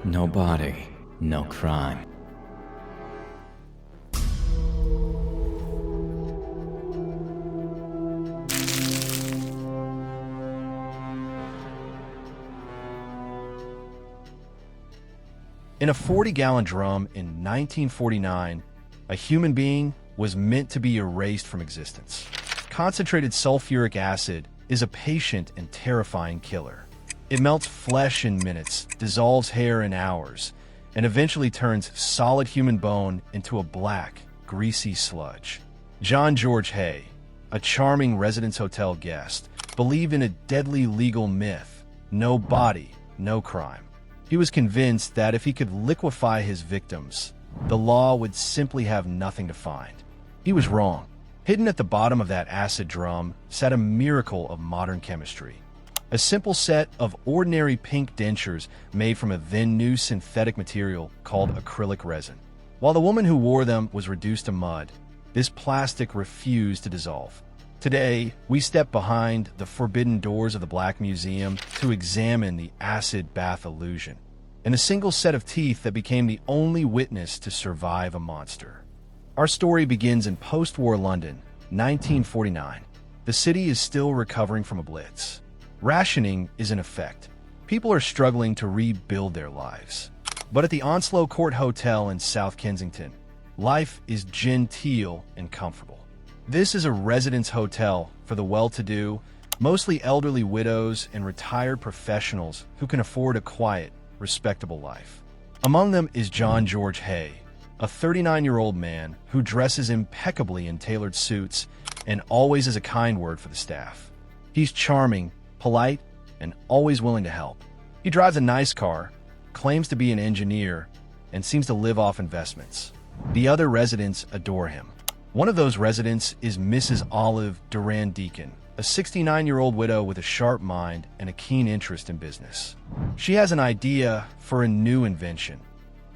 No body, no crime. In a 40-gallon drum in 1949, a human being was meant to be erased from existence. Concentrated sulfuric acid is a patient and terrifying killer. It melts flesh in minutes, dissolves hair in hours, and eventually turns solid human bone into a black, greasy sludge. John George Hay, a charming Residence Hotel guest, believed in a deadly legal myth: no body, no crime. He was convinced that if he could liquefy his victims, the law would simply have nothing to find. He was wrong. Hidden at the bottom of that acid drum sat a miracle of modern chemistry. A simple set of ordinary pink dentures made from a then-new synthetic material called acrylic resin. While the woman who wore them was reduced to mud, this plastic refused to dissolve. Today, we step behind the forbidden doors of the Black Museum to examine the acid bath illusion, and a single set of teeth that became the only witness to survive a monster. Our story begins in post-war London, 1949. The city is still recovering from a blitz. Rationing is in effect. People are struggling to rebuild their lives. But at the Onslow Court Hotel in South Kensington, life is genteel and comfortable. This is a residence hotel for the well-to-do, mostly elderly widows and retired professionals who can afford a quiet, respectable life. Among them is John George Hay, a 39-year-old man who dresses impeccably in tailored suits and always has a kind word for the staff. He's charming, polite, and always willing to help. He drives a nice car, claims to be an engineer, and seems to live off investments. The other residents adore him. One of those residents is Mrs. Olive Deacon, a 69-year-old widow with a sharp mind and a keen interest in business. She has an idea for a new invention: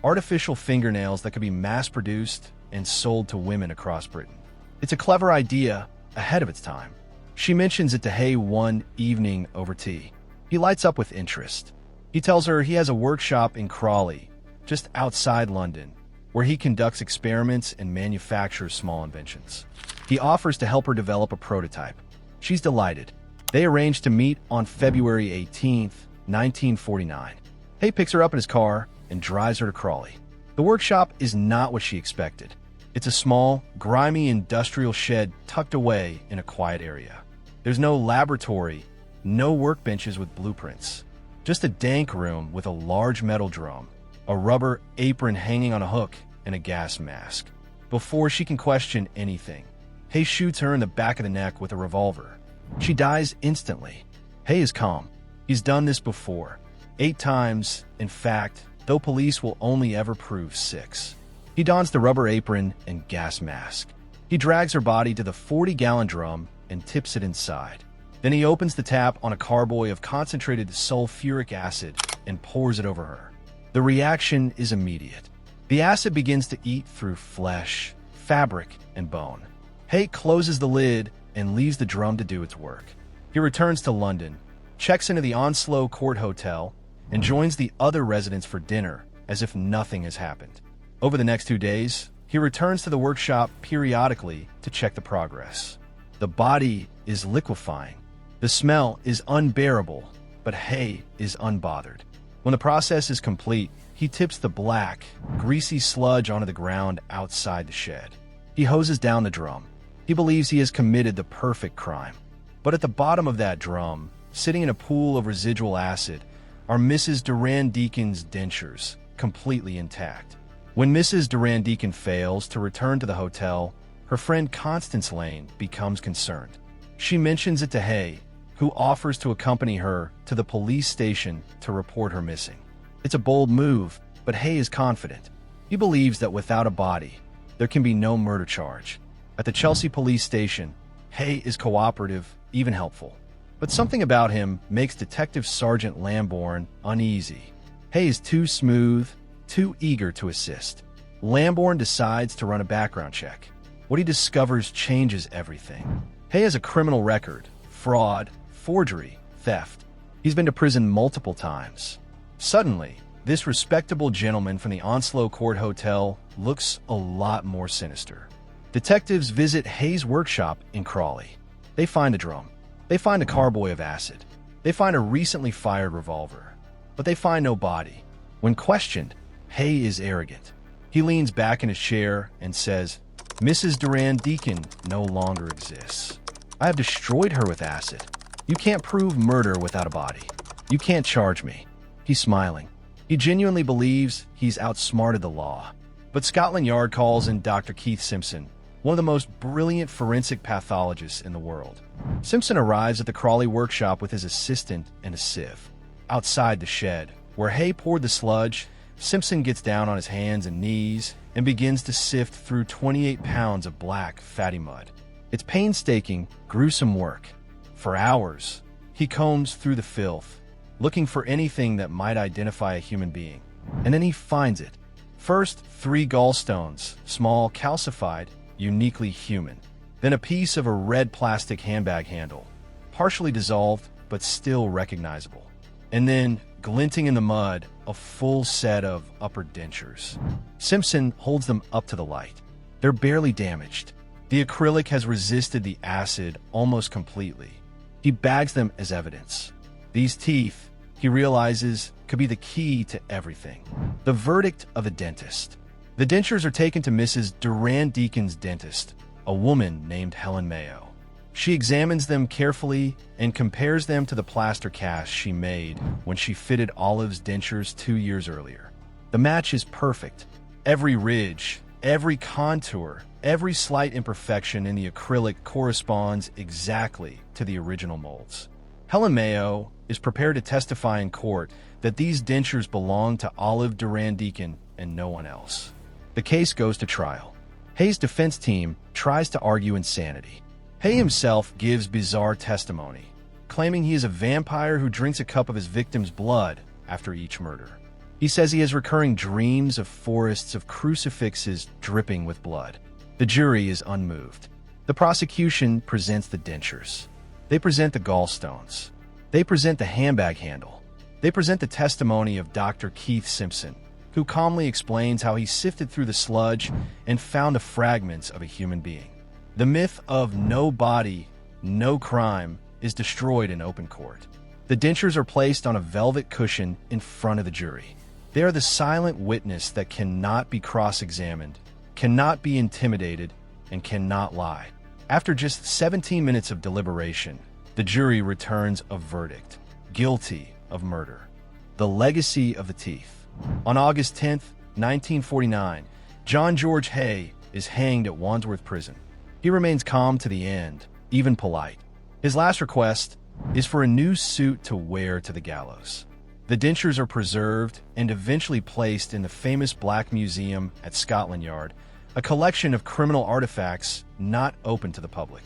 artificial fingernails that could be mass-produced and sold to women across Britain. It's a clever idea, ahead of its time. She mentions it to Hay one evening over tea. He lights up with interest. He tells her he has a workshop in Crawley, just outside London, where he conducts experiments and manufactures small inventions. He offers to help her develop a prototype. She's delighted. They arrange to meet on February 18th, 1949. Hay picks her up in his car and drives her to Crawley. The workshop is not what she expected. It's a small, grimy industrial shed tucked away in a quiet area. There's no laboratory, no workbenches with blueprints, just a dank room with a large metal drum, a rubber apron hanging on a hook, and a gas mask. Before she can question anything, Hay shoots her in the back of the neck with a revolver. She dies instantly. Hay is calm. He's done this before, 8 times, in fact, though police will only ever prove 6. He dons the rubber apron and gas mask. He drags her body to the 40-gallon drum and tips it inside. Then he opens the tap on a carboy of concentrated sulfuric acid and pours it over her. The reaction is immediate. The acid begins to eat through flesh, fabric, and bone. Hay closes the lid and leaves the drum to do its work. He returns to London, checks into the Onslow Court Hotel, and joins the other residents for dinner as if nothing has happened. Over the next 2 days, he returns to the workshop periodically to check the progress. The body is liquefying. The smell is unbearable, but Hay is unbothered. When the process is complete, he tips the black, greasy sludge onto the ground outside the shed. He hoses down the drum. He believes he has committed the perfect crime. But at the bottom of that drum, sitting in a pool of residual acid, are Mrs. Deacon's dentures, completely intact. When Mrs. Deacon fails to return to the hotel, her friend Constance Lane becomes concerned. She mentions it to Hay, who offers to accompany her to the police station to report her missing. It's a bold move, but Hay is confident. He believes that without a body, there can be no murder charge. At the Chelsea police station, Hay is cooperative, even helpful. But something about him makes Detective Sergeant Lambourne uneasy. Hay is too smooth, too eager to assist. Lambourne decides to run a background check. What he discovers changes everything. Hay has a criminal record: fraud, forgery, theft. He's been to prison multiple times. Suddenly, This respectable gentleman from the Onslow Court Hotel looks a lot more sinister. Detectives visit Hayes' workshop in Crawley. They find a drum. They find a carboy of acid. They find a recently fired revolver. But they find no body. When questioned, Hay is arrogant. He leans back in his chair and says, "Mrs. Durand Deacon no longer exists. I have destroyed her with acid. You can't prove murder without a body. You can't charge me." He's smiling. He genuinely believes he's outsmarted the law. But Scotland Yard calls in Dr. Keith Simpson, one of the most brilliant forensic pathologists in the world. Simpson arrives at the Crawley workshop with his assistant and a sieve. Outside the shed, where Hay poured the sludge, Simpson gets down on his hands and knees and begins to sift through 28 pounds of black, fatty mud. It's painstaking, gruesome work. For hours, he combs through the filth, looking for anything that might identify a human being. And then he finds it. First, 3 gallstones, small, calcified, uniquely human. Then a piece of a red plastic handbag handle, partially dissolved but still recognizable. And then, glinting in the mud, a full set of upper dentures. Simpson holds them up to the light. They're barely damaged. The acrylic has resisted the acid almost completely. He bags them as evidence. These teeth, he realizes, could be the key to everything. The verdict of a dentist. The dentures are taken to Mrs. Durand Deacon's dentist, a woman named Helen Mayo. She examines them carefully and compares them to the plaster cast she made when she fitted Olive's dentures 2 years earlier. The match is perfect. Every ridge, every contour, every slight imperfection in the acrylic corresponds exactly to the original molds. Helen Mayo is prepared to testify in court that these dentures belong to Olive Durand Deacon and no one else. The case goes to trial. Hay's defense team tries to argue insanity. Hay himself gives bizarre testimony, claiming he is a vampire who drinks a cup of his victim's blood after each murder. He says he has recurring dreams of forests of crucifixes dripping with blood. The jury is unmoved. The prosecution presents the dentures. They present the gallstones. They present the handbag handle. They present the testimony of Dr. Keith Simpson, who calmly explains how he sifted through the sludge and found the fragments of a human being. The myth of no body, no crime is destroyed in open court. The dentures are placed on a velvet cushion in front of the jury. They are the silent witness that cannot be cross-examined, cannot be intimidated, and cannot lie. After just 17 minutes of deliberation, the jury returns a verdict: guilty of murder. The legacy of the teeth. On August 10th, 1949, John George Hay is hanged at Wandsworth Prison. He remains calm to the end, even polite. His last request is for a new suit to wear to the gallows. The dentures are preserved and eventually placed in the famous Black Museum at Scotland Yard, a collection of criminal artifacts not open to the public.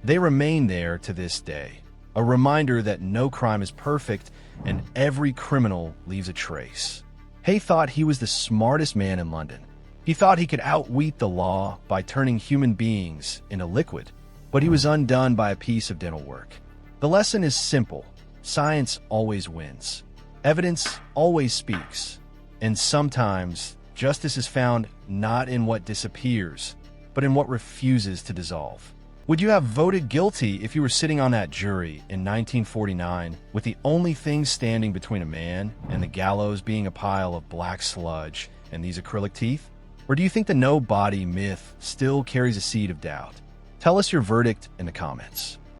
They remain there to this day, a reminder that no crime is perfect and every criminal leaves a trace. Hay thought he was the smartest man in London. He thought he could outwit the law by turning human beings into liquid, but he was undone by a piece of dental work. The lesson is simple. Science always wins. Evidence always speaks. And sometimes, justice is found not in what disappears, but in what refuses to dissolve. Would you have voted guilty if you were sitting on that jury in 1949 with the only thing standing between a man and the gallows being a pile of black sludge and these acrylic teeth? Or do you think the no-body myth still carries a seed of doubt? Tell us your verdict in the comments.